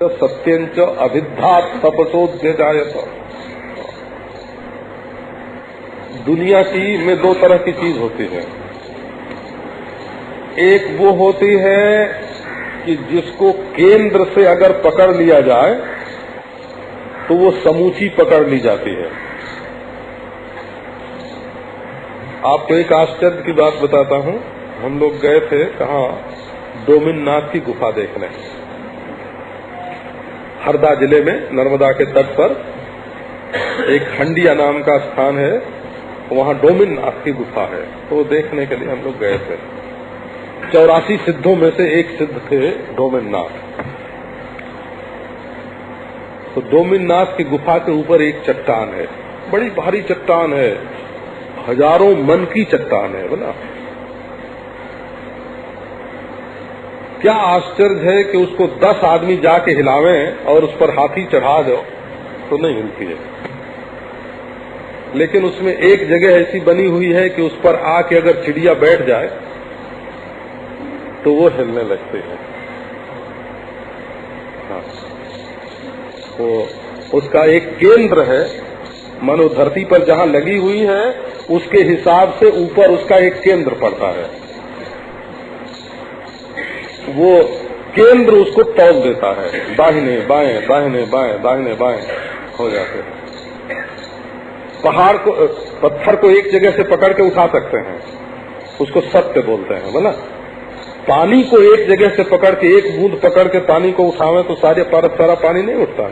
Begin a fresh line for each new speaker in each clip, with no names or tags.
सत्यंच अभिद्धात तपसोऽध्यजायत। दुनिया की में दो तरह की चीज होती है। एक वो होती है कि जिसको केंद्र से अगर पकड़ लिया जाए तो वो समूची पकड़ ली जाती है। आपको एक आश्चर्य की बात बताता हूँ। हम लोग गए थे कहाँ, डोमिननाथ की गुफा देखने, हरदा जिले में नर्मदा के तट पर एक हंडिया नाम का स्थान है, वहाँ डोमिननाथ की गुफा है। तो देखने के लिए हम लोग गए थे। 84 सिद्धों में से एक सिद्ध थे डोमिननाथ। तो डोमिननाथ की गुफा के ऊपर एक चट्टान है, बड़ी भारी चट्टान है, हजारों मन की चट्टान है बोला। क्या आश्चर्य है कि उसको 10 आदमी जाके हिलावें और उस पर हाथी चढ़ा दो तो नहीं हिलती है। लेकिन उसमें एक जगह ऐसी बनी हुई है कि उस पर आके अगर चिड़िया बैठ जाए तो वो हिलने लगते हैं। हाँ। तो उसका एक केंद्र है, मानो धरती पर जहाँ लगी हुई है उसके हिसाब से ऊपर उसका एक केंद्र पड़ता है। वो केंद्र उसको तौल देता है, दाहिने बाएं दाहिने बाएं दाहिने बाएं हो जाते हैं। पहाड़ को, पत्थर को एक जगह से पकड़ के उठा सकते हैं, उसको सत्य बोलते हैं बोला। पानी को एक जगह से पकड़ के, एक बूंद पकड़ के पानी को उठावे तो सारा पानी नहीं उठता।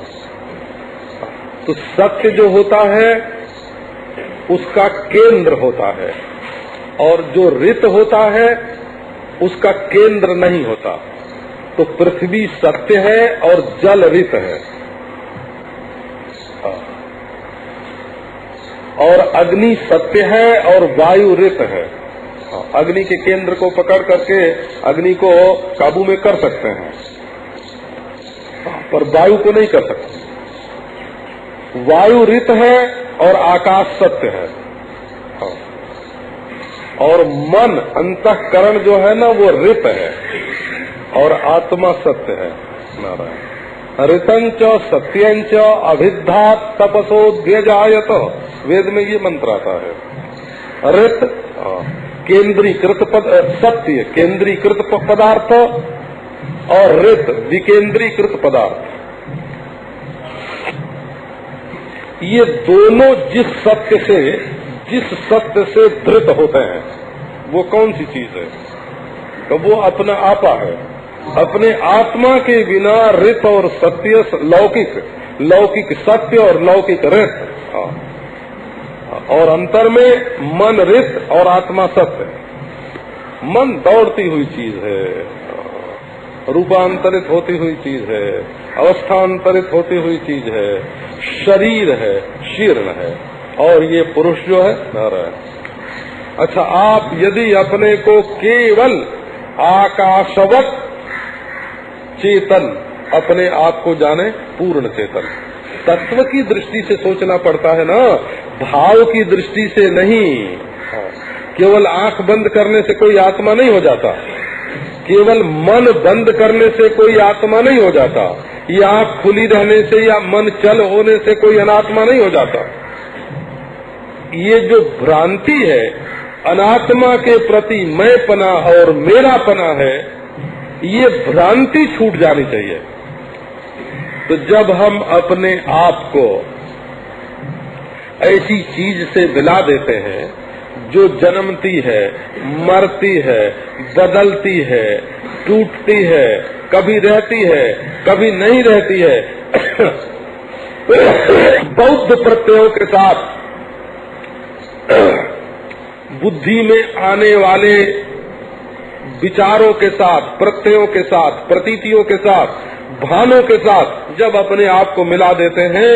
तो सत्य जो होता है उसका केंद्र होता है, और जो रित होता है उसका केंद्र नहीं होता। तो पृथ्वी सत्य है और जल रित है, और अग्नि सत्य है और वायु रित है। अग्नि के केंद्र को पकड़ करके अग्नि को काबू में कर सकते हैं, पर वायु को नहीं कर सकते। वायु रित है और आकाश सत्य है, और मन अंतःकरण जो है ना वो रित है और आत्मा सत्य है। नारायण ऋतंच सत्यंच अभिद्धात तपसोऽध्यजायत। वेद में ये मंत्र आता है। ऋत केंद्रीकृत सत्य, केंद्रीकृत पदार्थ, और ऋत विकेंद्रीकृत पदार्थ। ये दोनों जिस सत्य से धृत होते हैं वो कौन सी चीज है? तो वो अपना आपा है। अपने आत्मा के बिना ऋत और सत्य, लौकिक सत्य और लौकिक ऋत, और अंतर में मन ऋत और आत्मा सत्य। मन दौड़ती हुई चीज है, रूपांतरित होती हुई चीज है, अवस्थांतरित होती हुई चीज है, शरीर है, शीर्ण है, और ये पुरुष जो है नारायण। अच्छा, आप यदि अपने को केवल आकाशवत चेतन अपने आप को जाने, पूर्ण चेतन, तत्व की दृष्टि से सोचना पड़ता है ना, भाव की दृष्टि से नहीं। केवल आंख बंद करने से कोई आत्मा नहीं हो जाता, केवल मन बंद करने से कोई आत्मा नहीं हो जाता, या आंख खुली रहने से या मन चल होने से कोई अनात्मा नहीं हो जाता। ये जो भ्रांति है अनात्मा के प्रति मैं पना और मेरा पना है, ये भ्रांति छूट जानी चाहिए। तो जब हम अपने आप को ऐसी चीज से मिला देते हैं जो जन्मती है, मरती है, बदलती है, टूटती है, कभी रहती है, कभी नहीं रहती है, बौद्ध प्रत्ययों के साथ, बुद्धि में आने वाले विचारों के साथ, प्रत्ययों के साथ, प्रतीतियों के साथ, भानों के साथ जब अपने आप को मिला देते हैं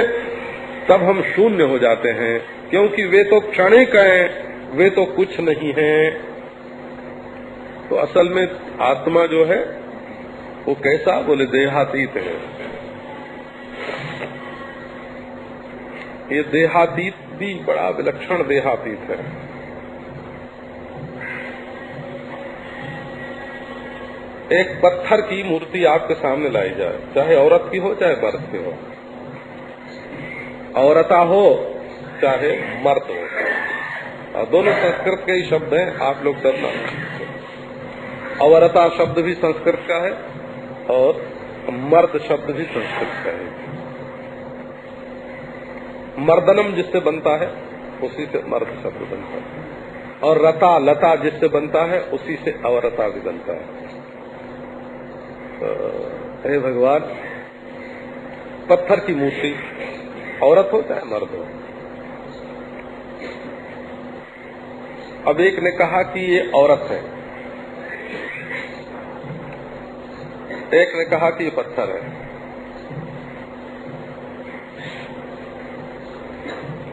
तब हम शून्य हो जाते हैं, क्योंकि वे तो क्षणिक हैं, वे तो कुछ नहीं हैं। तो असल में आत्मा जो है वो कैसा, बोले देहातीत है। ये देहातीत भी बड़ा विलक्षण देहातीत है। एक पत्थर की मूर्ति आपके सामने लाई जाए, चाहे औरत की हो चाहे मर्द की हो, औरता हो चाहे मर्द हो, दोनों संस्कृत के ही शब्द हैं, आप लोग डरना। औरता शब्द भी संस्कृत का है और मर्द शब्द भी संस्कृत का है। मर्दनम जिससे बनता है उसी से मर्द शब्द बनता है, और रता लता जिससे बनता है उसी से अवरता भी बनता है। हे भगवान, पत्थर की मूर्ति औरत हो चाहे मर्द हो। अब एक ने कहा कि ये औरत है, एक ने कहा कि ये पत्थर है।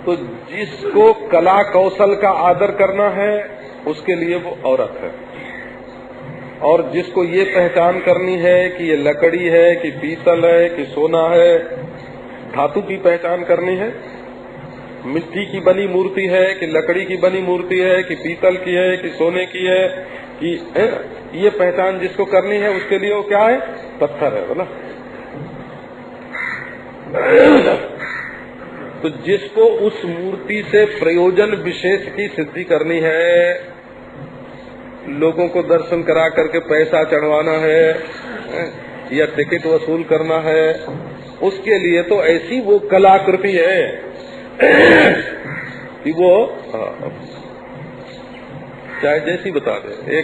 तो जिसको कला कौशल का आदर करना है उसके लिए वो औरत है, और जिसको ये पहचान करनी है कि ये लकड़ी है कि पीतल है कि सोना है, धातु की पहचान करनी है, मिट्टी की बनी मूर्ति है कि लकड़ी की बनी मूर्ति है कि पीतल की है कि सोने की है कि ये पहचान जिसको करनी है उसके लिए वो क्या है? पत्थर है, बोला। तो जिसको उस मूर्ति से प्रयोजन विशेष की सिद्धि करनी है, लोगों को दर्शन करा करके पैसा चढ़वाना है या टिकट वसूल करना है, उसके लिए तो ऐसी वो कलाकृति है कि वो चाहे जैसी बता दे।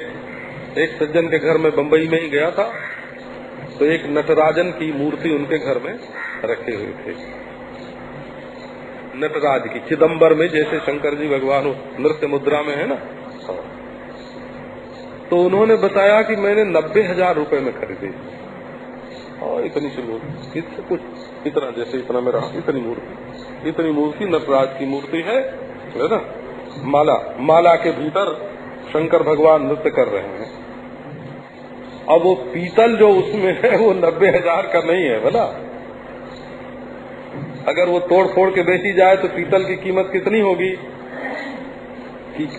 एक सज्जन के घर में बंबई में ही गया था, तो एक नटराजन की मूर्ति उनके घर में रखी हुई थी, नटराज की, चिदम्बर में, जैसे शंकर जी भगवान नृत्य मुद्रा में है ना। तो उन्होंने बताया कि मैंने 90,000 रुपए में खरीदी, और इतनी सी मूर्ति, इससे कुछ इतना, जैसे इतना मेरा, इतनी मूर्ति नटराज की मूर्ति है ना। माला के भीतर शंकर भगवान नृत्य कर रहे हैं। अब वो पीतल जो उसमें है वो 90,000 का नहीं है, बोला। अगर वो तोड़ फोड़ के बेची जाए तो पीतल की कीमत कितनी होगी?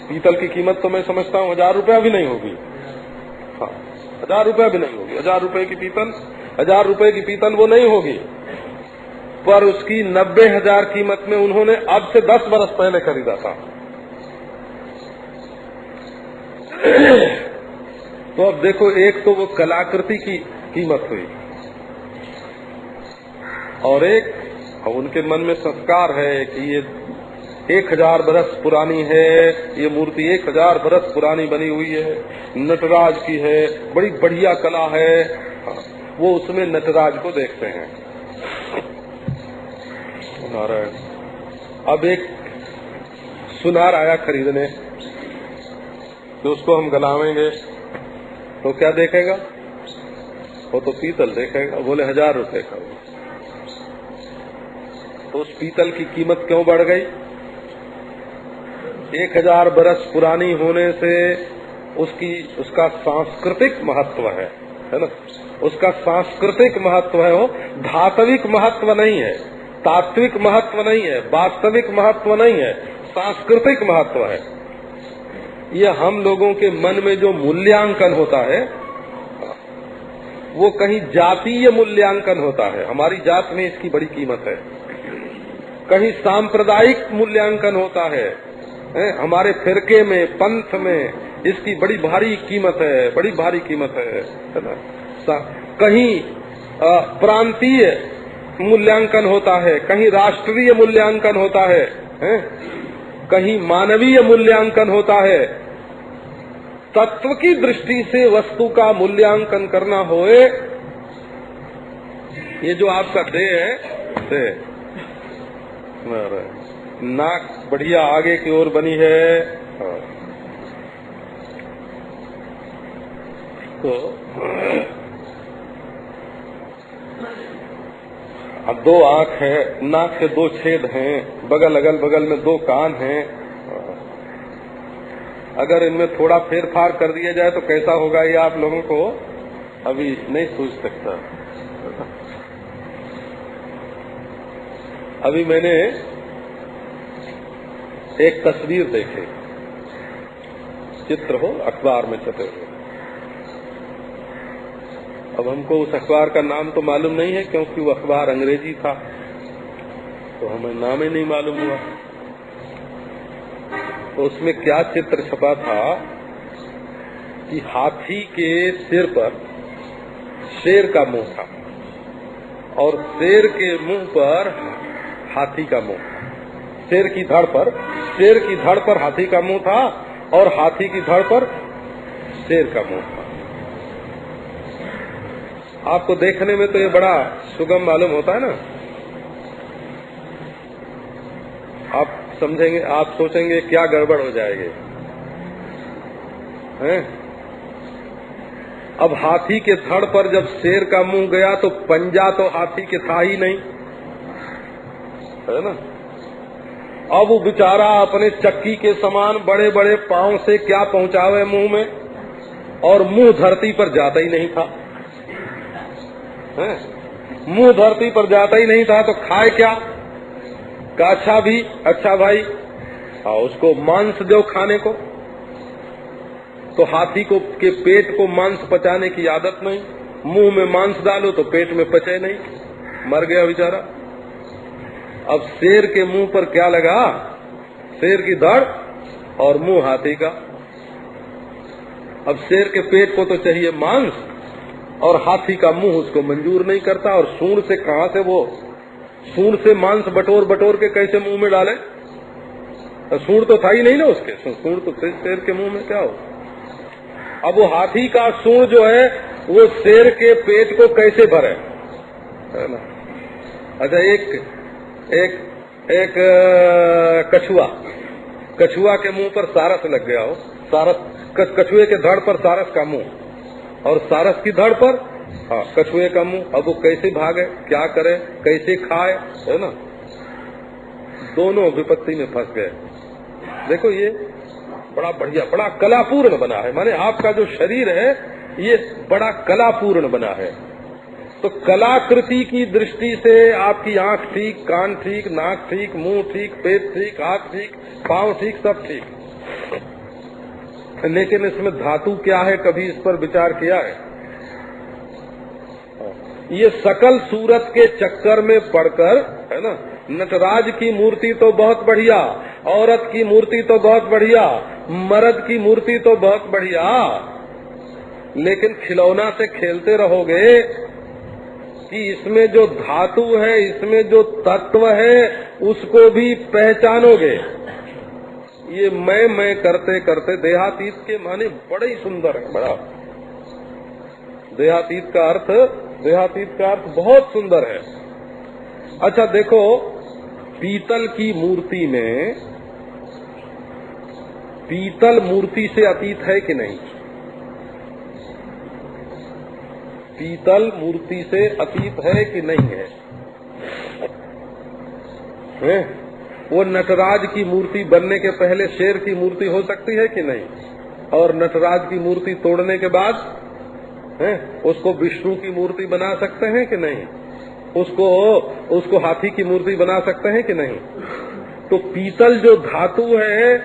पीतल की कीमत तो मैं समझता हूँ 1,000 रुपया भी नहीं होगी। हाँ, 1,000 रुपया भी नहीं होगी। 1,000 रुपए की पीतल, 1,000 रुपए की पीतल वो नहीं होगी, पर उसकी 90,000 कीमत में उन्होंने अब से 10 बरस पहले खरीदा था। तो अब देखो, एक तो वो कलाकृति की कीमत हुई, और एक उनके मन में संस्कार है कि ये 1000 बरस पुरानी है, ये मूर्ति 1000 बरस पुरानी बनी हुई है, नटराज की है, बड़ी बढ़िया कला है। वो उसमें नटराज को देखते हैं। अब एक सुनार आया खरीदने, तो उसको हम गलावेंगे तो क्या देखेगा? वो तो पीतल देखेगा। बोले 1,000 रुपए का। तो उस पीतल की कीमत क्यों बढ़ गई? 1000 बरस पुरानी होने से उसका सांस्कृतिक महत्व है ना। उसका सांस्कृतिक महत्व है, वो धात्विक महत्व नहीं है, तात्विक महत्व नहीं है, वास्तविक महत्व नहीं है, सांस्कृतिक महत्व है। ये हम लोगों के मन में जो मूल्यांकन होता है वो कहीं जातीय मूल्यांकन होता है, हमारी जात में इसकी बड़ी कीमत है। कहीं सांप्रदायिक मूल्यांकन होता है, हमारे फिरके में, पंथ में इसकी बड़ी भारी कीमत है, बड़ी भारी कीमत है ना। कहीं प्रांतीय मूल्यांकन होता है, कहीं राष्ट्रीय मूल्यांकन होता है, कहीं मानवीय मूल्यांकन होता है। तत्व की दृष्टि से वस्तु का मूल्यांकन करना होए, ये जो आपका देह है, नाक बढ़िया आगे की ओर बनी है, तो अब 2 आँख है, नाक के 2 छेद हैं, अगल बगल में 2 कान हैं। अगर इनमें थोड़ा फेर फार कर दिया जाए तो कैसा होगा, ये आप लोगों को अभी नहीं सोच सकता। अभी मैंने एक तस्वीर देखी, चित्र हो अखबार में छपे हुए, अब हमको उस अखबार का नाम तो मालूम नहीं है, क्योंकि वो अखबार अंग्रेजी था, तो हमें नाम ही नहीं मालूम हुआ। तो उसमें क्या चित्र छपा था कि हाथी के सिर पर शेर का मुंह था और शेर के मुंह पर हाथी का मुंह था। शेर की धड़ पर हाथी का मुंह था और हाथी की धड़ पर शेर का मुंह था। आपको देखने में तो ये बड़ा सुगम मालूम होता है ना। आप समझेंगे, आप सोचेंगे क्या गड़बड़ हो जाएगी, हैं? अब हाथी के धड़ पर जब शेर का मुंह गया तो पंजा तो हाथी के था ही नहीं, है ना। अब वो बेचारा अपने चक्की के समान बड़े बड़े पांव से क्या पहुंचावे मुंह में, और मुंह धरती पर जाता ही नहीं था, मुंह धरती पर जाता ही नहीं था, तो खाए क्या? काछा भी अच्छा भाई, उसको मांस दो खाने को। तो हाथी को के पेट को मांस पचाने की आदत नहीं, मुंह में मांस डालो तो पेट में पचे नहीं, मर गया बेचारा। अब शेर के मुंह पर क्या लगा? शेर की धड़ और मुंह हाथी का। अब शेर के पेट को तो चाहिए मांस और हाथी का मुंह उसको मंजूर नहीं करता, और सूंड से कहां से वो सूंड से मांस बटोर बटोर के कैसे मुंह में डाले? तो सूंड तो था ही नहीं ना उसके, सूंड तो शेर के मुंह में क्या हो। अब वो हाथी का सूंड जो है वो शेर के पेट को कैसे भरे, है ना। अच्छा, एक कछुआ के मुंह पर सारस लग गया हो, सारस कछुए के धड़ पर सारस का मुंह और सारस की धड़ पर कछुए का मुंह। अब वो कैसे भागे, क्या करे, कैसे खाए, है ना। दोनों विपत्ति में फंस गए। देखो ये बड़ा बढ़िया, बड़ा कलापूर्ण बना है, माने आपका जो शरीर है ये बड़ा कलापूर्ण बना है। तो कलाकृति की दृष्टि से आपकी आंख ठीक, कान ठीक, नाक ठीक, मुंह ठीक, पेट ठीक, हाथ ठीक, पांव ठीक, सब ठीक। लेकिन इसमें धातु क्या है, कभी इस पर विचार किया है? ये सकल सूरत के चक्कर में पड़कर, है ना, नटराज की मूर्ति तो बहुत बढ़िया, औरत की मूर्ति तो बहुत बढ़िया, मर्द की मूर्ति तो बहुत बढ़िया, लेकिन खिलौना से खेलते रहोगे कि इसमें जो धातु है, इसमें जो तत्व है, उसको भी पहचानोगे। ये मैं करते करते देहातीत के माने बड़े ही सुंदर है, बड़ा देहातीत का अर्थ बहुत सुंदर है। अच्छा देखो, पीतल की मूर्ति में, पीतल मूर्ति से अतीत है कि नहीं? पीतल मूर्ति से अतीत है कि नहीं है? वो नटराज की मूर्ति बनने के पहले शेर की मूर्ति हो सकती है कि नहीं? और नटराज की मूर्ति तोड़ने के बाद उसको विष्णु की मूर्ति बना सकते हैं कि नहीं? उसको हाथी की मूर्ति बना सकते हैं कि नहीं? तो पीतल जो धातु है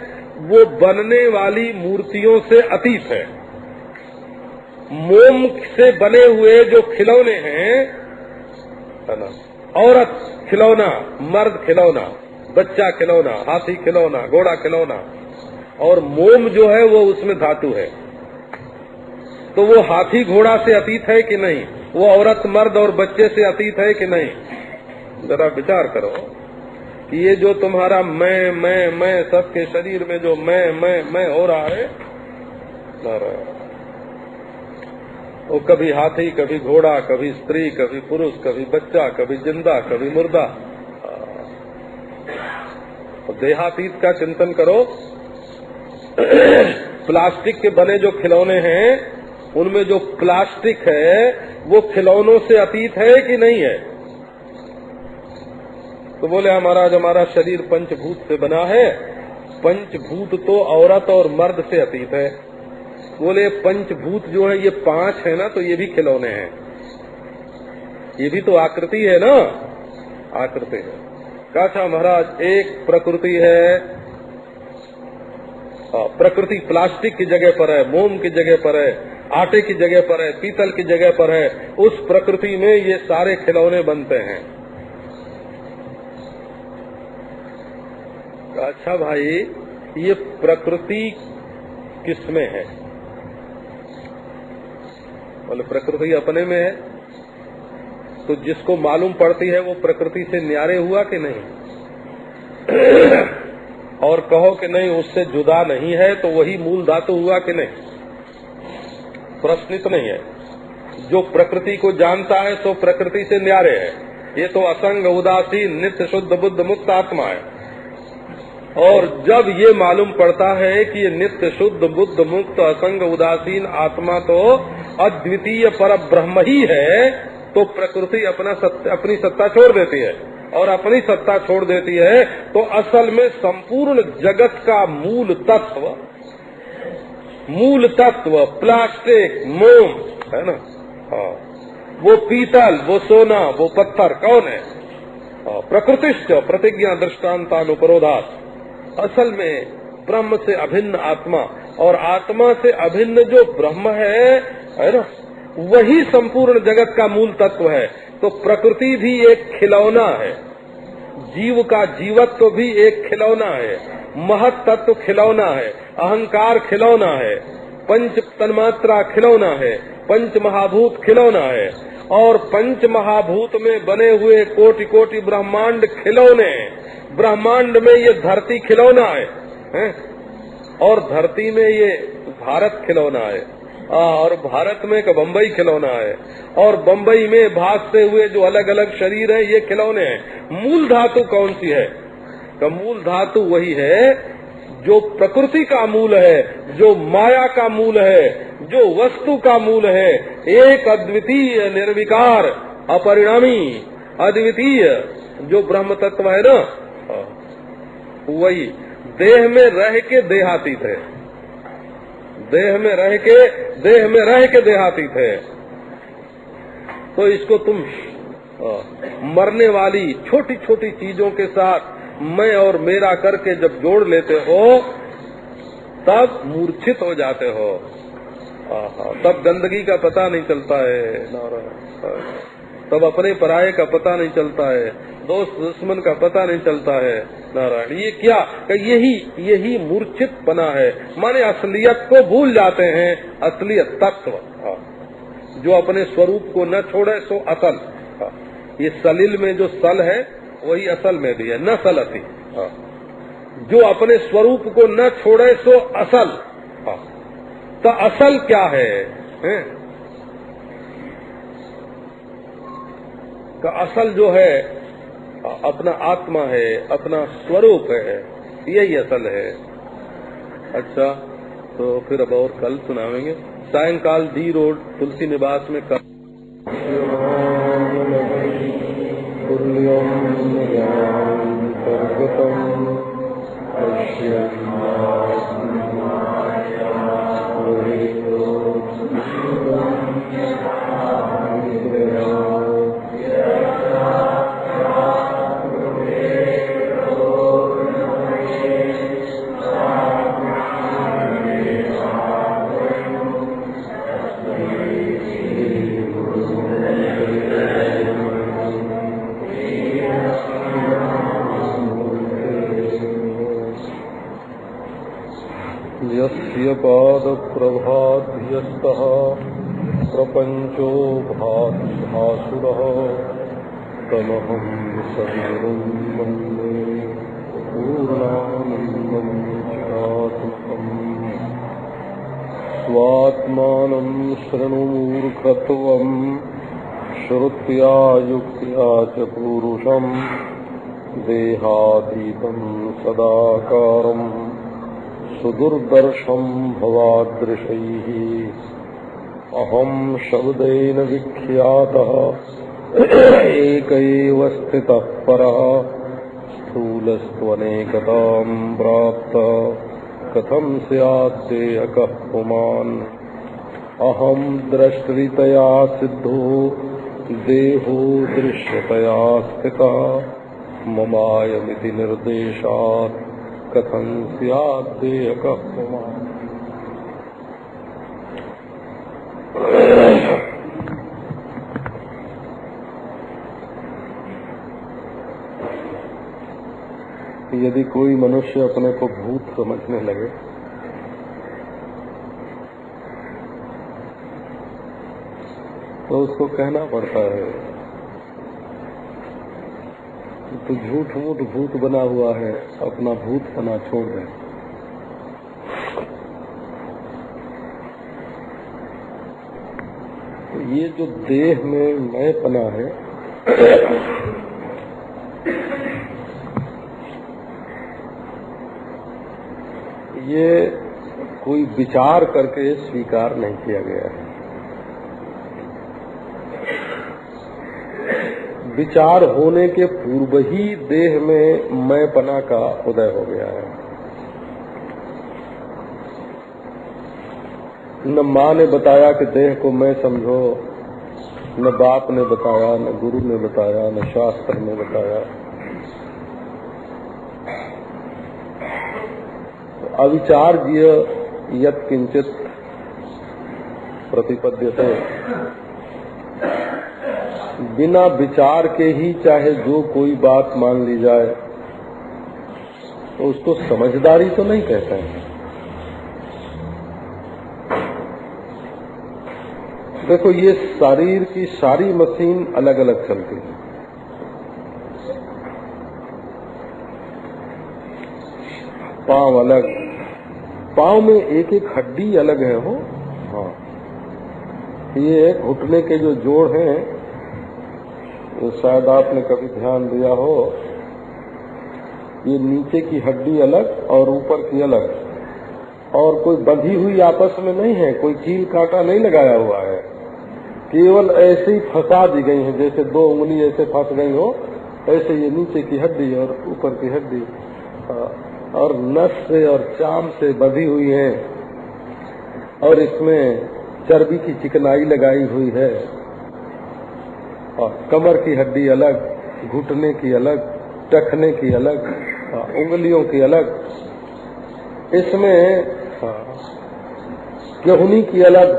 वो बनने वाली मूर्तियों से अतीत है। मोम से बने हुए जो खिलौने हैं, है ना, औरत खिलौना, मर्द खिलौना, बच्चा खिलौना, हाथी खिलौना, घोड़ा खिलौना, और मोम जो है वो उसमें धातु है। तो वो हाथी घोड़ा से अतीत है कि नहीं? वो औरत मर्द और बच्चे से अतीत है कि नहीं? जरा विचार करो कि ये जो तुम्हारा मैं सबके शरीर में जो मैं हो रहा है, वो कभी हाथी, कभी घोड़ा, कभी स्त्री, कभी पुरुष, कभी बच्चा, कभी जिंदा, कभी मुर्दा। देहातीत का चिंतन करो। प्लास्टिक के बने जो खिलौने हैं, उनमें जो प्लास्टिक है वो खिलौनों से अतीत है कि नहीं है? तो बोले महाराज, हमारा शरीर पंचभूत से बना है, पंचभूत तो औरत और मर्द से अतीत है। बोले पंचभूत जो है ये 5 है ना, तो ये भी खिलौने हैं, ये भी तो आकृति है ना, आकृति है। कहा महाराज, एक प्रकृति है, प्रकृति प्लास्टिक की जगह पर है, मोम की जगह पर है, आटे की जगह पर है, पीतल की जगह पर है, उस प्रकृति में ये सारे खिलौने बनते हैं। अच्छा भाई, ये प्रकृति किसमें है? बोले प्रकृति अपने में है। तो जिसको मालूम पड़ती है वो प्रकृति से न्यारे हुआ कि नहीं? और कहो कि नहीं उससे जुदा नहीं है तो वही मूल धातु हुआ कि नहीं? प्रश्नित नहीं है। जो प्रकृति को जानता है तो प्रकृति से न्यारे है। ये तो असंग उदासीन नित्य शुद्ध बुद्ध मुक्त आत्मा है। और जब ये मालूम पड़ता है कि ये नित्य शुद्ध बुद्ध मुक्त असंग उदासीन आत्मा तो अद्वितीय पर ब्रह्म ही है, तो प्रकृति अपनी सत्ता छोड़ देती है। और अपनी सत्ता छोड़ देती है तो असल में संपूर्ण जगत का मूल तत्व प्लास्टिक, मोम है ना, हाँ, वो पीतल, वो सोना, वो पत्थर कौन है? प्रकृतिश्च प्रतिज्ञा दृष्टान्तानुपरोधात्। असल में ब्रह्म से अभिन्न आत्मा, और आत्मा से अभिन्न जो ब्रह्म है ना, वही संपूर्ण जगत का मूल तत्व है। तो प्रकृति भी एक खिलौना है, जीव का जीवत्व भी एक खिलौना है, महत तत्व खिलौना है, अहंकार खिलौना है, पंच तन्मात्रा खिलौना है, पंच महाभूत खिलौना है, और पंच महाभूत में बने हुए कोटि कोटि ब्रह्मांड खिलौने। ब्रह्मांड में ये धरती खिलौना है, और धरती में ये भारत खिलौना है, और भारत में का बम्बई खिलौना है, और बम्बई में भासते हुए जो अलग अलग शरीर है ये खिलौने हैं। मूल धातु कौन सी है? का मूल धातु वही है जो प्रकृति का मूल है, जो माया का मूल है, जो वस्तु का मूल है। एक अद्वितीय निर्विकार अपरिणामी अद्वितीय जो ब्रह्म तत्व है ना, वही देह में रह के देहातीत है, देह में रह के देहातीत है। तो इसको तुम मरने वाली छोटी छोटी चीजों के साथ मैं और मेरा करके जब जोड़ लेते हो तब मूर्छित हो जाते हो। तब गंदगी का पता नहीं चलता है, तब अपने पराये का पता नहीं चलता है, दोस्त दुश्मन का पता नहीं चलता है। नारायण, ये क्या? यही मूर्छित बना है, माने असलियत को भूल जाते हैं। असलियत तत्व जो अपने स्वरूप को न छोड़े सो असल। ये सलिल में जो सल है वही असल में भी है, न सलती। जो अपने स्वरूप को न छोड़े सो असल। तो असल क्या है? का असल जो है अपना आत्मा है, अपना स्वरूप है, यही असल है। अच्छा, तो फिर अब और कल सुनावेंगे। सायंकाल डी रोड तुलसी निवास में कल पाद प्रभाध्यस्तः प्रपंचो भासुरः तमहं सद्गुरुं वन्दे पूर्णानन्दं चिदात्मकम्। स्वात्मानं शृणु मूर्खत्वं श्रुत्या युक्त्या च पूरुषं देहातीतं सदाकारम् सुदुर्दर्शं भवादृशैः अहं शब्देन विख्यातः एक एव स्थितः परः स्थूलस्त्वनेकतां प्राप्तः कथं स्याद्देहकः पुमान्। अहं दृष्टरितया सिद्धो देहो दृश्यतया स्थितः ममायमिति निर्देशात् कथं स्याद्देहकः पुमान्। यदि कोई मनुष्य अपने को भूत समझने लगे तो उसको कहना पड़ता है तो झूठ मूठ भूत बना हुआ है, अपना भूत बना छोड़ दे। तो ये जो देह में मैंपना है ये कोई विचार करके स्वीकार नहीं किया गया है। विचार होने के पूर्व ही देह में मैंपना का उदय हो गया है। न माँ ने बताया कि देह को मैं समझो, न बाप ने बताया, न गुरु ने बताया, न शास्त्र ने बताया। अविचार्य यत् किंचित प्रतिपद्यते, बिना विचार के ही चाहे जो कोई बात मान ली जाए तो उसको समझदारी तो नहीं कहते हैं। देखो ये शरीर की सारी मशीन अलग अलग चलती है। पांव अलग, पांव में एक एक हड्डी अलग है हो। हाँ, ये घुटने के जो जोड़ हैं तो शायद आपने कभी ध्यान दिया हो, ये नीचे की हड्डी अलग और ऊपर की अलग, और कोई बंधी हुई आपस में नहीं है, कोई कील कांटा नहीं लगाया हुआ है, केवल ऐसे ही फंसा दी गई है। जैसे दो उंगली ऐसे फंस गई हो, ऐसे ये नीचे की हड्डी और ऊपर की हड्डी और नस से और चाम से बंधी हुई है, और इसमें चर्बी की चिकनाई लगाई हुई है, और कमर की हड्डी अलग, घुटने की अलग, टखने की अलग, उंगलियों की अलग, इसमें गेहूनी की अलग,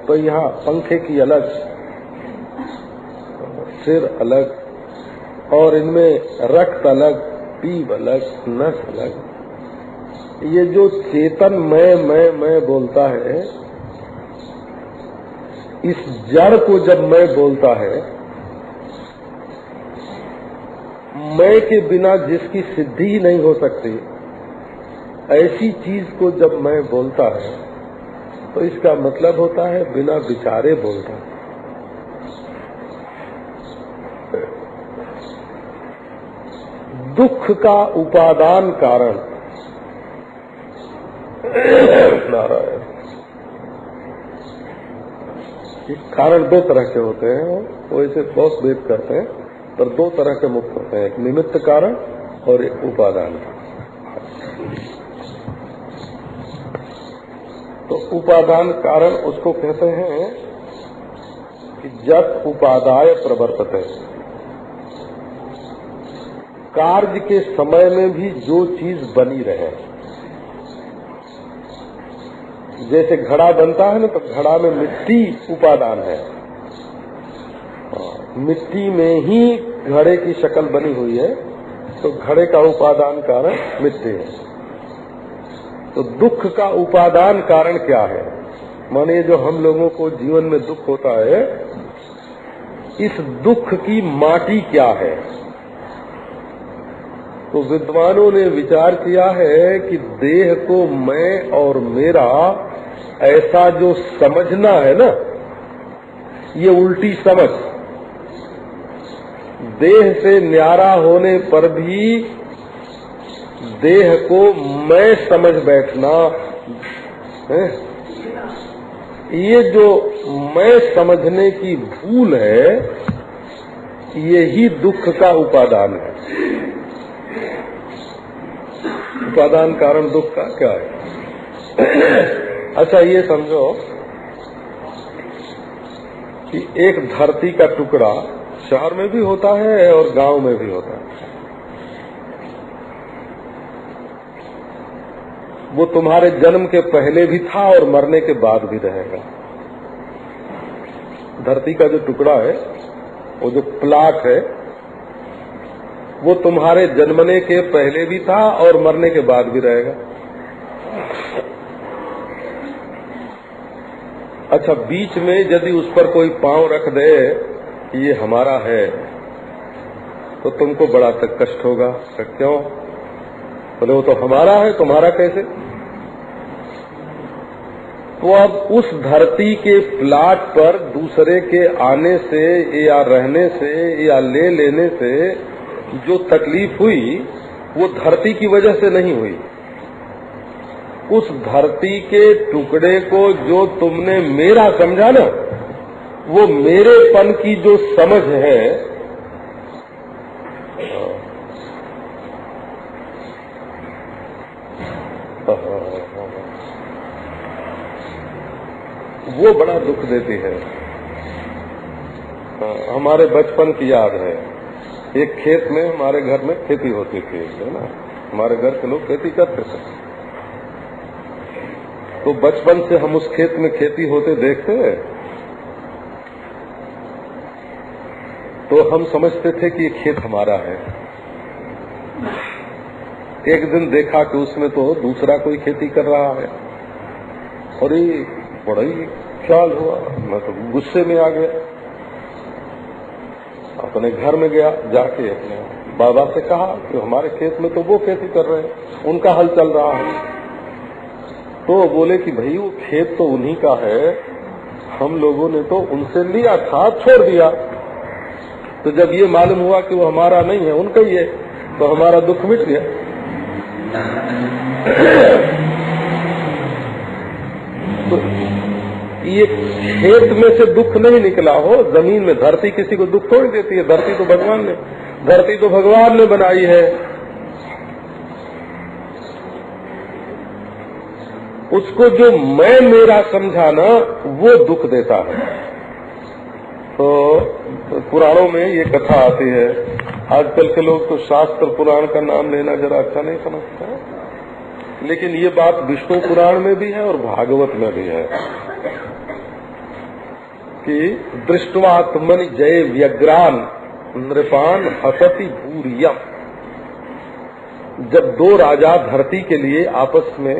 तो यहाँ पंखे की अलग, सिर अलग, और इनमें रक्त अलग, पीप अलग, नस अलग। ये जो चेतन मैं बोलता है, इस जड़ को जब मैं बोलता है, मैं के बिना जिसकी सिद्धि ही नहीं हो सकती, ऐसी चीज को जब मैं बोलता है तो इसका मतलब होता है बिना विचारे बोलता है। दुख का उपादान कारण नारायण, कारण दो तरह के होते हैं, वो इसे बहुत भेद करते हैं, पर दो तरह के मुक्त होते हैं, एक निमित्त कारण और एक उपादान। तो उपादान कारण उसको कहते हैं कि जत उपादाय प्रवर्तते, कार्य के समय में भी जो चीज बनी रहे। जैसे घड़ा बनता है ना, तो घड़ा में मिट्टी उपादान है, मिट्टी में ही घड़े की शक्ल बनी हुई है, तो घड़े का उपादान कारण मिट्टी है। तो दुख का उपादान कारण क्या है? माने जो हम लोगों को जीवन में दुख होता है, इस दुख की माटी क्या है? तो विद्वानों ने विचार किया है कि देह को मैं और मेरा ऐसा जो समझना है ना, ये उल्टी समझ, देह से न्यारा होने पर भी देह को मैं समझ बैठना है, ये जो मैं समझने की भूल है, यही दुख का उपादान है। उपादान कारण दुख का क्या है? अच्छा ये समझो कि एक धरती का टुकड़ा शहर में भी होता है और गांव में भी होता है। वो तुम्हारे जन्म के पहले भी था और मरने के बाद भी रहेगा। धरती का जो टुकड़ा है, वो जो प्लाट है, वो तुम्हारे जन्मने के पहले भी था और मरने के बाद भी रहेगा। अच्छा, बीच में यदि उस पर कोई पांव रख दे कि ये हमारा है, तो तुमको बड़ा तक कष्ट होगा। क्यों? बोले वो तो हमारा है, तुम्हारा कैसे? तो अब उस धरती के प्लाट पर दूसरे के आने से या रहने से या ले लेने से जो तकलीफ हुई वो धरती की वजह से नहीं हुई। उस धरती के टुकड़े को जो तुमने मेरा समझा ना, वो मेरेपन की जो समझ है, वो बड़ा दुख देती है। हमारे बचपन की याद है, एक खेत में हमारे घर में खेती होती थी, है ना, हमारे घर के लोग खेती करते थे। तो बचपन से हम उस खेत में खेती होते देखते, तो हम समझते थे कि ये खेत हमारा है। एक दिन देखा कि उसमें तो दूसरा कोई खेती कर रहा है, और ये बड़ा ही ख्याल हुआ, मैं तो गुस्से में आ गया। अपने घर में गया, जाके अपने बाबा से कहा कि हमारे खेत में तो वो खेती कर रहे हैं, उनका हल चल रहा है। तो बोले कि भाई वो खेत तो उन्हीं का है, हम लोगों ने तो उनसे लिया था, छोड़ दिया। तो जब ये मालूम हुआ कि वो हमारा नहीं है, उनका ही है, तो हमारा दुख मिट गया। तो ये खेत में से दुख नहीं निकला हो, जमीन में धरती किसी को दुख थोड़ी देती है। धरती तो भगवान ने बनाई है। उसको जो मैं मेरा समझा ना, वो दुख देता है। तो पुराणों में ये कथा आती है। आजकल के लोग तो शास्त्र पुराण का नाम लेना जरा अच्छा नहीं समझते, लेकिन ये बात विष्णु पुराण में भी है और भागवत में भी है कि दृष्टवात्मनि जय व्यग्रान नृपान हसति भूरियम। जब दो राजा धरती के लिए आपस में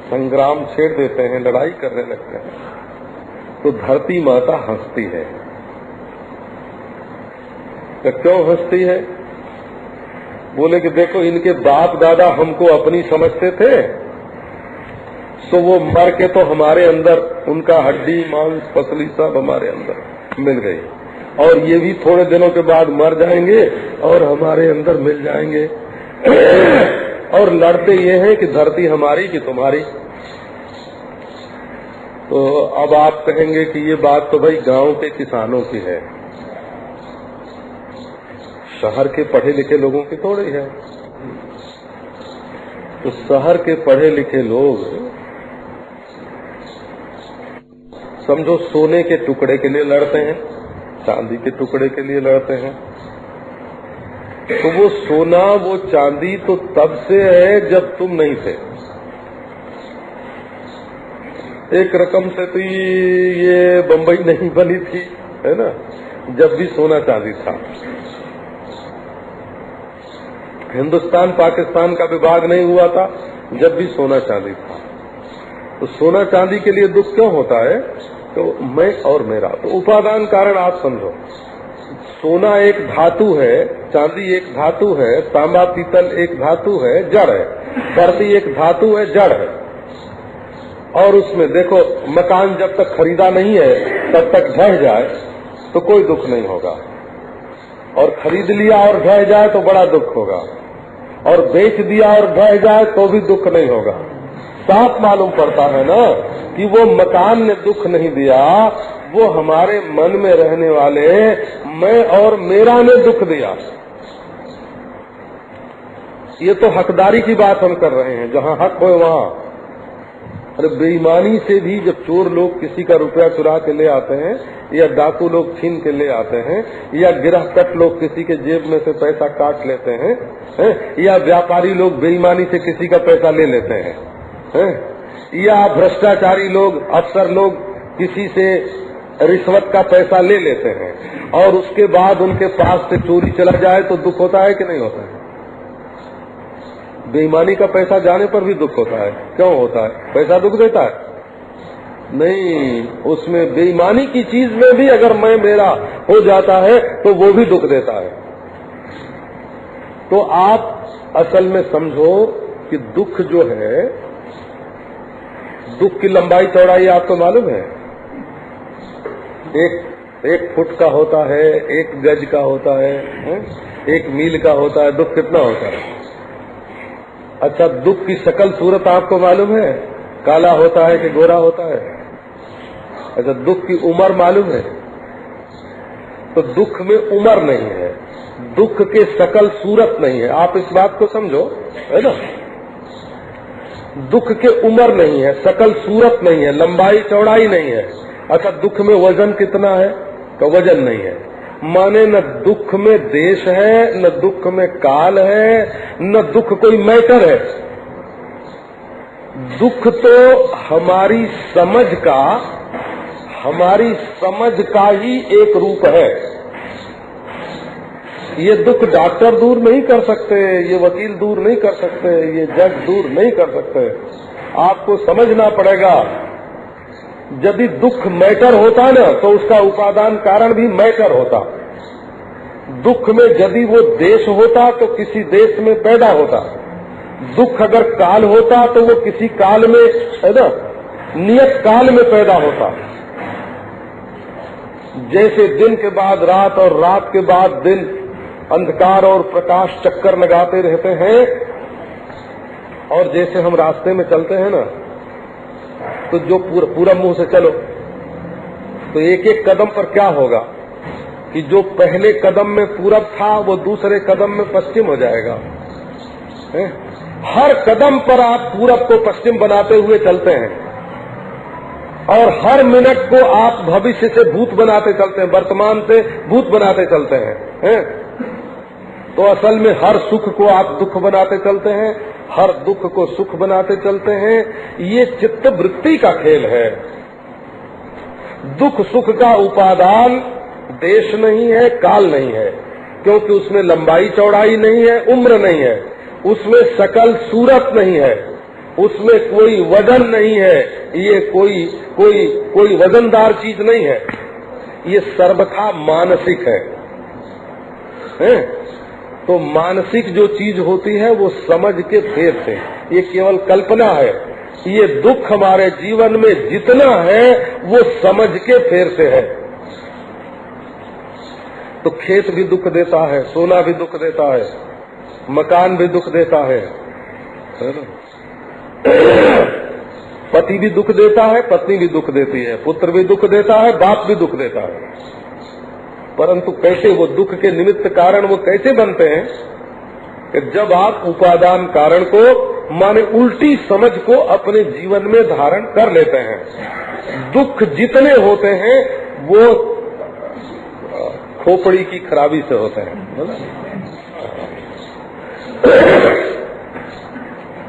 संग्राम छेड़ देते हैं, लड़ाई करने लगते हैं, तो धरती माता हंसती है। तो क्यों हंसती है? बोले कि देखो, इनके बाप दादा हमको अपनी समझते थे, सो वो मर के तो हमारे अंदर उनका हड्डी मांस पसली सब हमारे अंदर मिल गई, और ये भी थोड़े दिनों के बाद मर जाएंगे और हमारे अंदर मिल जाएंगे। और लड़ते ये हैं कि धरती हमारी कि तुम्हारी। तो अब आप कहेंगे कि ये बात तो भाई गांव के किसानों की है, शहर के पढ़े लिखे लोगों की थोड़ी है। तो शहर के पढ़े लिखे लोग समझो सोने के टुकड़े के लिए लड़ते हैं, चांदी के टुकड़े के लिए लड़ते हैं। तो वो सोना वो चांदी तो तब से है जब तुम नहीं थे। एक रकम से तो ये बंबई नहीं बनी थी, है ना, जब भी सोना चांदी था। हिंदुस्तान पाकिस्तान का विभाग नहीं हुआ था जब भी सोना चांदी था। तो सोना चांदी के लिए दुख क्यों होता है? तो मैं और मेरा, तो उपादान कारण आप समझो। सोना एक धातु है, चांदी एक धातु है, तांबा पीतल एक धातु है, जड़ है। धरती एक धातु है, जड़ है। और उसमें देखो, मकान जब तक खरीदा नहीं है तब तक ढह जाए तो कोई दुख नहीं होगा, और खरीद लिया और ढह जाए तो बड़ा दुख होगा, और बेच दिया और ढह जाए तो भी दुख नहीं होगा। साफ मालूम पड़ता है ना कि वो मकान ने दुख नहीं दिया, वो हमारे मन में रहने वाले मैं और मेरा ने दुख दिया। ये तो हकदारी की बात हम कर रहे हैं, जहाँ हक हो वहाँ। अरे बेईमानी से भी जब चोर लोग किसी का रुपया चुरा के ले आते हैं, या डाकू लोग छीन के ले आते हैं, या गिरहकट लोग किसी के जेब में से पैसा काट लेते हैं, या व्यापारी लोग बेईमानी से किसी का पैसा ले लेते हैं, या भ्रष्टाचारी लोग, अफसर लोग किसी से रिश्वत का पैसा ले लेते हैं और उसके बाद उनके पास से चोरी चला जाए तो दुख होता है कि नहीं होता है? बेईमानी का पैसा जाने पर भी दुख होता है। क्यों होता है? पैसा दुख देता है? नहीं, उसमें बेईमानी की चीज में भी अगर मैं मेरा हो जाता है तो वो भी दुख देता है। तो आप असल में समझो कि दुख जो है, दुख की लंबाई चौड़ाई आपको मालूम है? एक फुट का होता है, एक गज का होता है, एक मील का होता है। दुख कितना होता है? अच्छा, दुख की शक्ल सूरत आपको मालूम है? काला होता है कि गोरा होता है? अच्छा, दुख की उम्र मालूम है? तो दुख में उम्र नहीं है, दुख के शक्ल सूरत नहीं है। आप इस बात को समझो, है ना? दुख के उम्र नहीं है, शक्ल सूरत नहीं है, लंबाई चौड़ाई नहीं है। अच्छा, दुख में वजन कितना है? तो वजन नहीं है। माने न दुख में देश है, न दुख में काल है, न दुख कोई मैटर है। दुख तो हमारी समझ का ही एक रूप है। ये दुख डॉक्टर दूर नहीं कर सकते, ये वकील दूर नहीं कर सकते, ये जज दूर नहीं कर सकते। आपको समझना पड़ेगा। यदि दुख मैटर होता ना तो उसका उपादान कारण भी मैटर होता। दुख में यदि वो देश होता तो किसी देश में पैदा होता। दुख अगर काल होता तो वो किसी काल में, है ना, नियत काल में पैदा होता। जैसे दिन के बाद रात और रात के बाद दिन, अंधकार और प्रकाश चक्कर लगाते रहते हैं, और जैसे हम रास्ते में चलते हैं ना, तो जो पूरा मुंह से चलो तो एक एक कदम पर क्या होगा कि जो पहले कदम में पूरब था वो दूसरे कदम में पश्चिम हो जाएगा। हर कदम पर आप पूरब को पश्चिम बनाते हुए चलते हैं और हर मिनट को आप भविष्य से भूत बनाते चलते हैं, वर्तमान से भूत बनाते चलते हैं। तो असल में हर सुख को आप दुख बनाते चलते हैं, हर दुख को सुख बनाते चलते हैं। ये चित्त वृत्ति का खेल है। दुख सुख का उपादान देश नहीं है, काल नहीं है, क्योंकि उसमें लंबाई चौड़ाई नहीं है, उम्र नहीं है, उसमें शकल सूरत नहीं है, उसमें कोई वजन नहीं है। ये कोई वजनदार चीज नहीं है। ये सर्वथा मानसिक है। तो मानसिक जो चीज होती है वो समझ के फेर से, ये केवल कल्पना है। ये दुख हमारे जीवन में जितना है वो समझ के फेर से है। तो खेत भी दुख देता है, सोना भी दुख देता है, मकान भी दुख देता है ना? पति भी दुख देता है, पत्नी भी दुख देती है, पुत्र भी दुख देता है, बाप भी दुख देता है। परंतु कैसे वो दुख के निमित्त कारण वो कैसे बनते हैं कि जब आप उपादान कारण को, माने उल्टी समझ को अपने जीवन में धारण कर लेते हैं। दुख जितने होते हैं वो खोपड़ी की खराबी से होते हैं।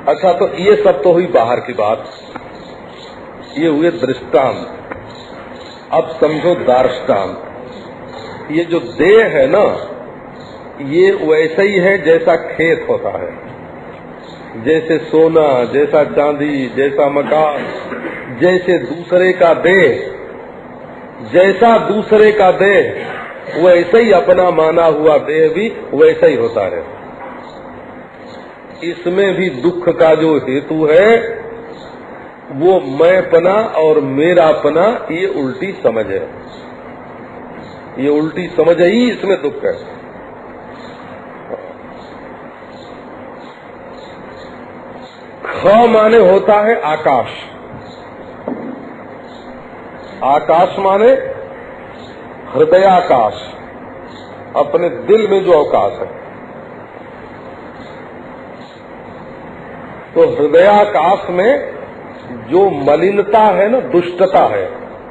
अच्छा, तो ये सब तो हुई बाहर की बात, ये हुए दृष्टांत। अब समझो दार्ष्टान्त। ये जो देह है ना, ये वैसा ही है जैसा खेत होता है, जैसे सोना, जैसा चांदी, जैसा मकान, जैसे दूसरे का देह, जैसा दूसरे का देह वैसे ही अपना माना हुआ देह भी वैसा ही होता है। इसमें भी दुख का जो हेतु है वो मैंपना और मेरापना, ये उल्टी समझ है। ये उल्टी समझ ही इसमें दुख है। ख माने होता है आकाश। आकाश माने हृदयाकाश, अपने दिल में जो अवकाश है। तो हृदयाकाश में जो मलिनता है ना, दुष्टता है,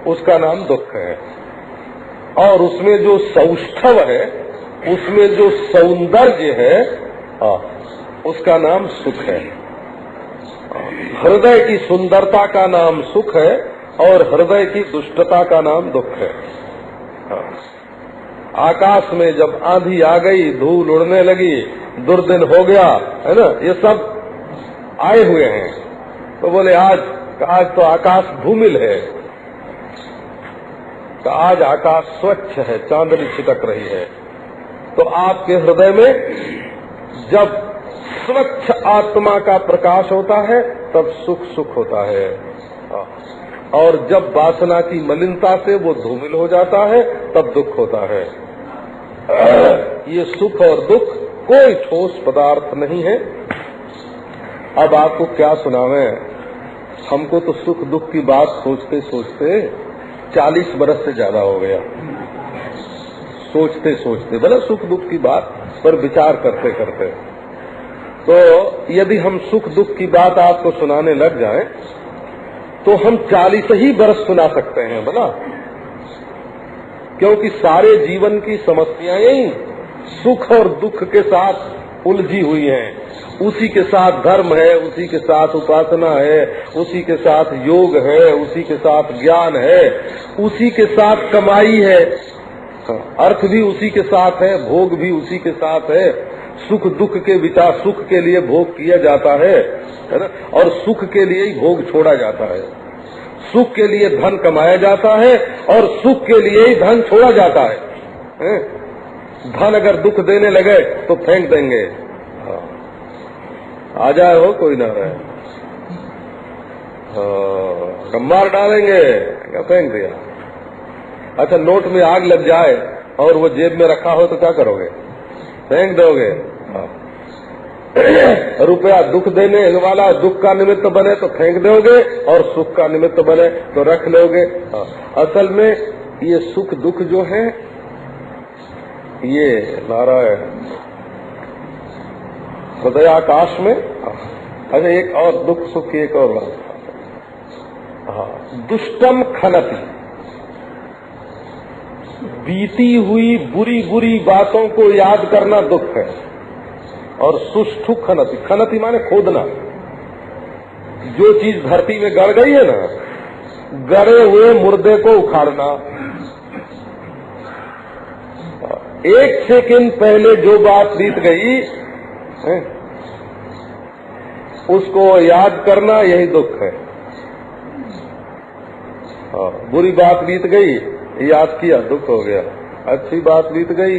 उसका नाम दुख है। और उसमें जो सौष्ठव है, उसमें जो सौंदर्य है, उसका नाम सुख है। हृदय की सुंदरता का नाम सुख है और हृदय की दुष्टता का नाम दुख है। आकाश में जब आंधी आ गई, धूल उड़ने लगी, दुर्दिन हो गया, है ना, ये सब आए हुए हैं, तो बोले आज तो आकाश धूमिल है, तो आज आकाश स्वच्छ है, चांदनी छिटक रही है। तो आपके हृदय में जब स्वच्छ आत्मा का प्रकाश होता है तब सुख होता है, और जब वासना की मलिनता से वो धूमिल हो जाता है तब दुख होता है। ये सुख और दुख कोई ठोस पदार्थ नहीं है। अब आपको क्या सुनावें, हमको तो सुख दुख की बात सोचते सोचते 40 बरस से ज्यादा हो गया। सोचते सोचते भले सुख दुख की बात पर विचार करते करते, तो यदि हम सुख दुख की बात आपको सुनाने लग जाएं तो हम 40 ही बरस सुना सकते हैं भला, क्योंकि सारे जीवन की समस्याएं सुख और दुख के साथ उलझी हुई हैं। उसी के साथ धर्म है, उसी के साथ उपासना है, उसी के साथ योग है, उसी के साथ ज्ञान है, उसी के साथ कमाई है, अर्थ भी उसी के साथ है, भोग भी उसी के साथ है। सुख दुख के विचार, सुख के लिए भोग किया जाता है ना, और सुख के लिए ही भोग छोड़ा जाता है। सुख के लिए धन कमाया जाता है और सुख के लिए ही धन छोड़ा जाता है। धन अगर दुख देने लगे तो फेंक देंगे, आ जाए हो कोई ना रहे, मार डालेंगे, फेंक दिया। अच्छा, नोट में आग लग जाए और वो जेब में रखा हो तो क्या करोगे? फेंक दोगे। रुपया दुख देने वाला दुख का निमित्त बने तो फेंक दोगे, और सुख का निमित्त बने तो रख लोगे। असल में ये सुख दुख जो है ये नारायण हृदयाकाश में। अच्छा, एक और दुख सुख की एक और बात, दुष्टम खनति, बीती हुई बुरी बुरी बातों को याद करना दुख है। और सुष्ठु खनति, खनति माने खोदना, जो चीज धरती में गड़ गई है ना, गड़े हुए मुर्दे को उखाड़ना। एक सेकंड पहले जो बात बीत गई है, उसको याद करना, यही दुख है। बुरी बात बीत गई, याद किया, दुख हो गया। अच्छी बात बीत गई,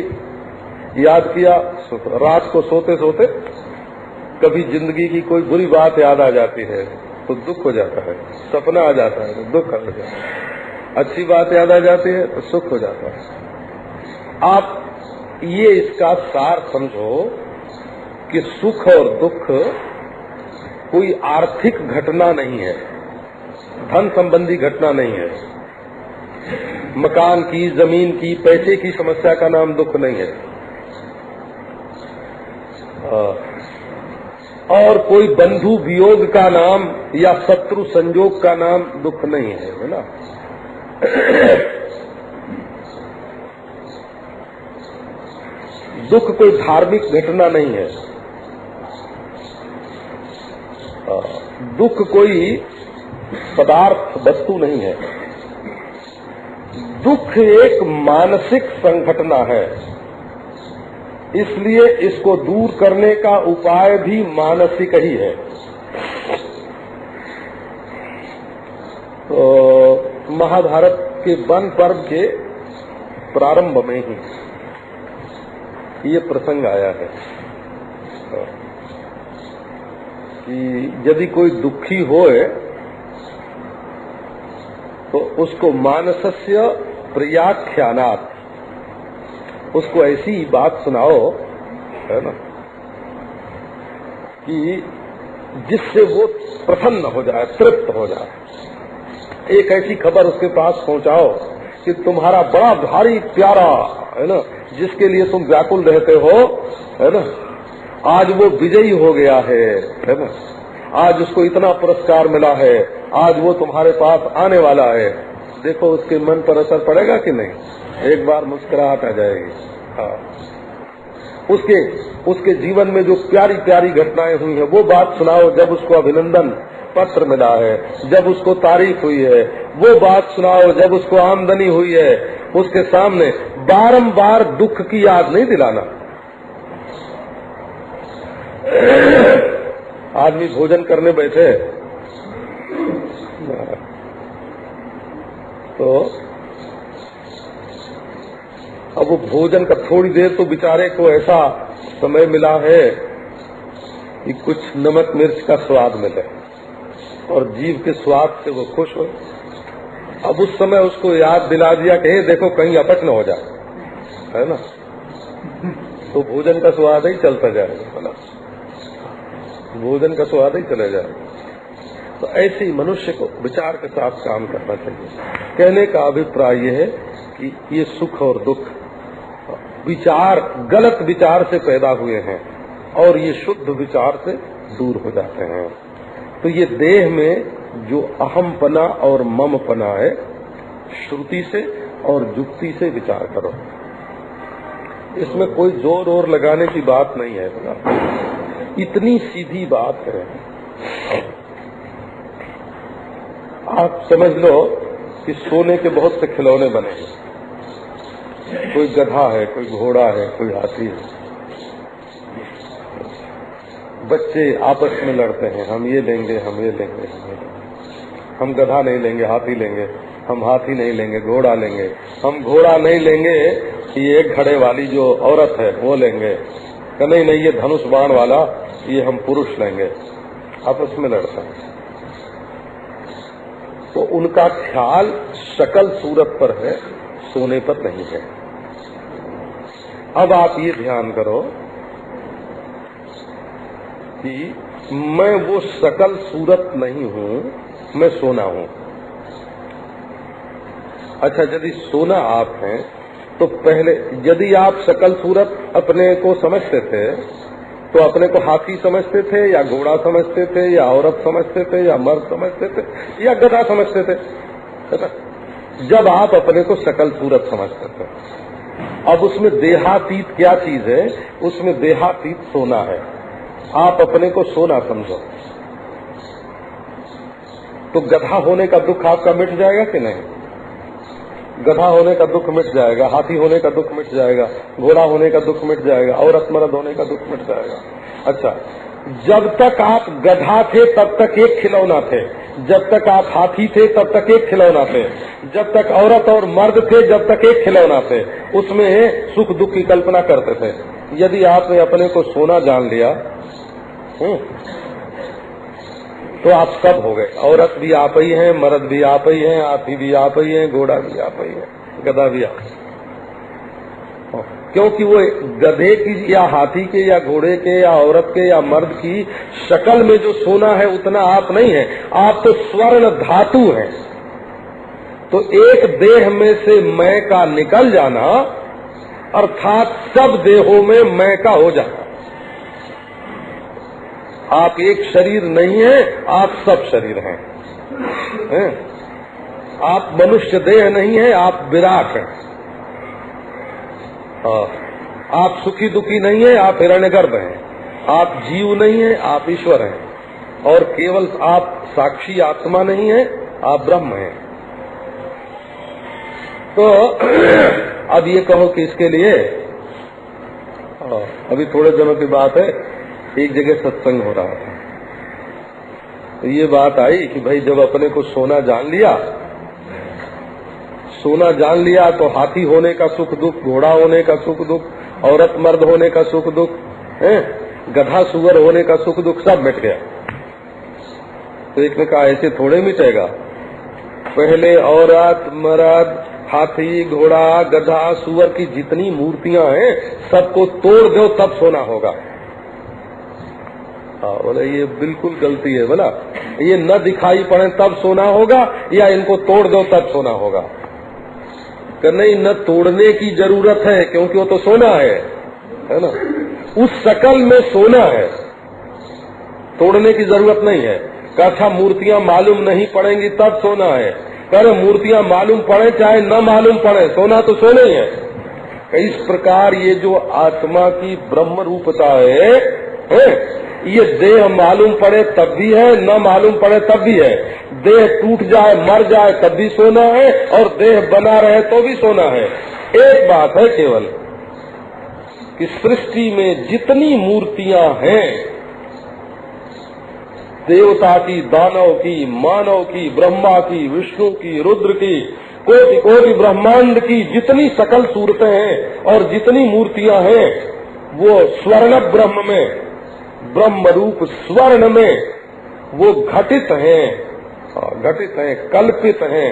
याद किया, सुख। रात को सोते सोते कभी जिंदगी की कोई बुरी बात याद आ जाती है तो दुख हो जाता है, सपना आ जाता है तो दुख हो जाता है, अच्छी बात याद आ जाती है तो सुख हो जाता है। आप ये इसका सार समझो कि सुख और दुख कोई आर्थिक घटना नहीं है, धन संबंधी घटना नहीं है। मकान की, जमीन की, पैसे की समस्या का नाम दुख नहीं है, और कोई बंधु वियोग का नाम या शत्रु संयोग का नाम दुख नहीं है ना। दुख कोई धार्मिक घटना नहीं है, दुख कोई पदार्थ वस्तु नहीं है। दुख एक मानसिक संघटना है, इसलिए इसको दूर करने का उपाय भी मानसिक ही है। तो महाभारत के वन पर्व के प्रारंभ में ही ये प्रसंग आया है कि यदि कोई दुखी होए तो उसको मानसस्य प्रियाख्यानात्, उसको ऐसी बात सुनाओ, है ना, कि जिससे वो प्रसन्न हो जाए, तृप्त हो जाए। एक ऐसी खबर उसके पास पहुंचाओ कि तुम्हारा बड़ा भारी प्यारा, है ना, जिसके लिए तुम व्याकुल रहते हो, है ना, आज वो विजयी हो गया है ना, आज उसको इतना पुरस्कार मिला है, आज वो तुम्हारे पास आने वाला है। देखो उसके मन पर असर पड़ेगा कि नहीं? एक बार मुस्कुराहट आ जाएगी। हाँ, उसके जीवन में जो प्यारी प्यारी घटनाएं हुई हैं वो बात सुनाओ, जब उसको अभिनंदन पत्र मिला है, जब उसको तारीफ हुई है, वो बात सुनाओ जब उसको आमदनी हुई है, उसके सामने बारंबार दुख की याद नहीं दिलाना। आदमी भोजन करने बैठे तो अब वो भोजन का थोड़ी देर तो बेचारे को ऐसा समय मिला है कि कुछ नमक मिर्च का स्वाद मिले और जीव के स्वाद से वो खुश हो। अब उस समय उसको याद दिला दिया कि देखो कहीं अपच न हो जाए, है ना, तो भोजन का स्वाद ही चलता जाएगा, है ना, भोजन का स्वाद ही चले जाएगा। तो ऐसे ही मनुष्य को विचार के साथ काम करना चाहिए। कहने का अभिप्राय यह है कि ये सुख और दुख विचार, गलत विचार से पैदा हुए हैं और ये शुद्ध विचार से दूर हो जाते हैं। तो ये देह में जो अहमपना और ममपना है, श्रुति से और युक्ति से विचार करो। इसमें कोई जोर और लगाने की बात नहीं है, इतनी सीधी बात है। आप समझ लो कि सोने के बहुत से खिलौने बने हैं, कोई गधा है, कोई घोड़ा है, कोई हाथी है। बच्चे आपस में लड़ते हैं, हम ये लेंगे, हम ये लेंगे, हम गधा नहीं लेंगे, हाथी लेंगे, हम हाथी नहीं लेंगे, घोड़ा लेंगे, हम घोड़ा नहीं लेंगे कि एक घड़े वाली जो औरत है वो लेंगे, नहीं नहीं ये धनुष बाण वाला ये हम पुरुष लेंगे। आपस में लड़ते हैं। तो उनका ख्याल शकल सूरत पर है, सोने पर नहीं है। अब आप ये ध्यान करो कि मैं वो शकल सूरत नहीं हूँ, मैं सोना हूँ। अच्छा, यदि सोना आप हैं तो पहले यदि आप शकल सूरत अपने को समझते थे तो अपने को हाथी समझते थे या घोड़ा समझते थे या औरत समझते थे या मर्द समझते थे या गधा समझते थे, जब आप अपने को शकल सूरत समझते थे। अब उसमें देहातीत क्या चीज है? उसमें देहातीत सोना है। आप अपने को सोना समझो तो गधा होने का दुख आपका मिट जाएगा कि नहीं? गधा होने का दुख मिट जाएगा, हाथी होने का दुख मिट जाएगा, घोड़ा होने का दुख मिट जाएगा, औरत मर्द होने का दुख मिट जाएगा। अच्छा, जब तक आप गधा थे तब तक एक खिलौना थे, जब तक आप हाथी थे तब तक एक खिलौना थे, जब तक औरत और मर्द थे जब तक एक खिलौना थे, उसमें सुख दुख की कल्पना करते थे। यदि आपने अपने को सोना जान लिया तो आप सब हो गए। औरत भी आप ही हैं, मर्द भी आप ही हैं, हाथी भी आप ही हैं, घोड़ा भी आप ही है, गधा भी आप। क्योंकि वो गधे की या हाथी के या घोड़े के या औरत के या मर्द की शक्ल में जो सोना है उतना आप नहीं है, आप तो स्वर्ण धातु हैं। तो एक देह में से मैं का निकल जाना अर्थात सब देहों में मैं का हो जाना। आप एक शरीर नहीं है, आप सब शरीर हैं, हैं? आप मनुष्य देह नहीं है, आप विराट हैं। आप सुखी दुखी नहीं है, आप हिरण्यगर्भ हैं। आप जीव नहीं है, आप ईश्वर हैं। और केवल आप साक्षी आत्मा नहीं है, आप ब्रह्म हैं। तो अब ये कहो कि इसके लिए अभी थोड़े दिनों की बात है, एक जगह सत्संग हो रहा था, तो ये बात आई कि भाई जब अपने को सोना जान लिया तो हाथी होने का सुख दुख, घोड़ा होने का सुख दुख, औरत मर्द होने का सुख दुख, गधा सुअर होने का सुख दुख सब मिट गया। तो एक ने कहा ऐसे थोड़े मिटेगा, पहले औरत मर्द हाथी घोड़ा गधा सुअर की जितनी मूर्तियां हैं सबको तोड़ दो तब सोना होगा। बोले ये बिल्कुल गलती है, बोला ये न दिखाई पड़े तब सोना होगा या इनको तोड़ दो तब सोना होगा? नहीं, न तोड़ने की जरूरत है क्योंकि वो तो सोना है ना, उस शकल में सोना है, तोड़ने की जरूरत नहीं है। अच्छा, मूर्तियां मालूम नहीं पड़ेंगी तब सोना है। अरे मूर्तियां मालूम पड़े चाहे न मालूम पड़े, सोना तो सोना ही है। इस प्रकार ये जो आत्मा की ब्रह्म रूपता है है? ये देह मालूम पड़े तब भी है, न मालूम पड़े तब भी है। देह टूट जाए, मर जाए तब भी सोना है, और देह बना रहे तो भी सोना है। एक बात है केवल कि सृष्टि में जितनी मूर्तियां हैं, देवता की, दानव की, मानव की, ब्रह्मा की, विष्णु की, रुद्र की, कोटि कोटि ब्रह्मांड की जितनी सकल सूरतें हैं और जितनी मूर्तियां हैं, वो स्वर्ण ब्रह्म में, ब्रह्म रूप स्वर्ण में वो घटित हैं, कल्पित हैं,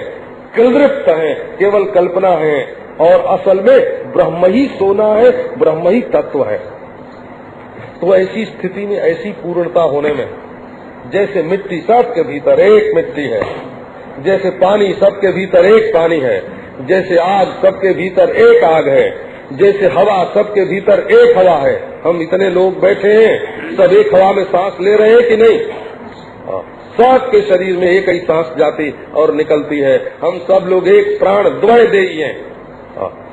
कृदृप्त हैं, केवल कल्पना है, और असल में ब्रह्म ही सोना है, ब्रह्म ही तत्व है। तो ऐसी स्थिति में, ऐसी पूर्णता होने में, जैसे मिट्टी सबके भीतर एक मिट्टी है, जैसे पानी सबके भीतर एक पानी है, जैसे आग सबके भीतर एक आग है, जैसे हवा सबके भीतर एक हवा है। हम इतने लोग बैठे हैं, सब एक हवा में सांस ले रहे हैं कि नहीं? सबके शरीर में एक ही सांस जाती और निकलती है। हम सब लोग एक प्राण द्वय देही हैं।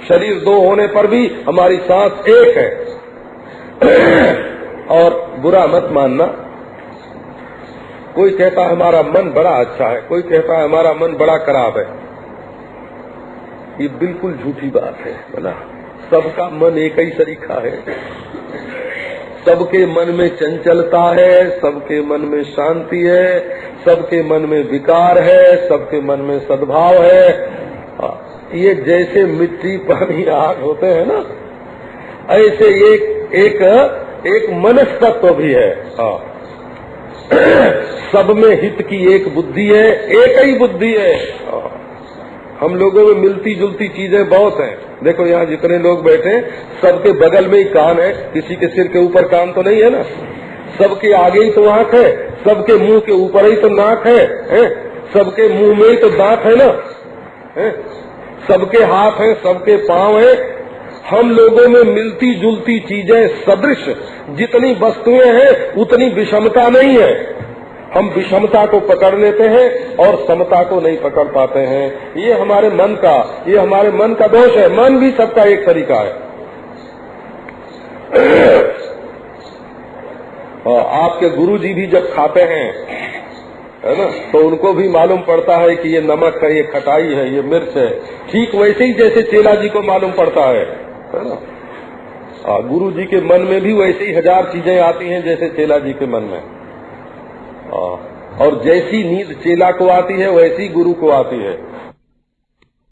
शरीर दो होने पर भी हमारी सांस एक है। और बुरा मत मानना, कोई कहता है हमारा मन बड़ा अच्छा है, कोई कहता है हमारा मन बड़ा खराब है। ये बिल्कुल झूठी बात है ना। सबका मन एक ही सरीखा है, सबके मन में चंचलता है, सबके मन में शांति है, सबके मन में विकार है, सबके मन में सद्भाव है। ये जैसे मिट्टी, पानी, आग होते हैं ना, ऐसे एक मनस्तत्व भी है। सब में हित की एक बुद्धि है, एक ही बुद्धि है। हम लोगों में मिलती जुलती चीजें बहुत हैं। देखो यहाँ जितने लोग बैठे, सबके बगल में ही कान है, किसी के सिर के ऊपर कान तो नहीं है ना। सबके आगे ही तो आँख है, सबके मुंह के ऊपर ही तो नाक है? सबके मुंह में ही तो दांत है ना, सबके हाथ हैं, सबके पांव हैं। हम लोगों में मिलती जुलती चीजें, सदृश जितनी वस्तुएं हैं उतनी विषमता नहीं है। हम विषमता को पकड़ लेते हैं और समता को नहीं पकड़ पाते हैं। ये हमारे मन का दोष है। मन भी सबका एक तरीका है। और आपके गुरुजी भी जब खाते हैं, है ना, तो उनको भी मालूम पड़ता है कि ये नमक है, ये खटाई है, ये मिर्च है। ठीक वैसे ही जैसे चेला जी को मालूम पड़ता है ना। गुरु जी के मन में भी वैसे ही 1000 चीजें आती हैं जैसे चेला जी के मन में। और जैसी नींद चेला को आती है वैसी गुरु को आती है।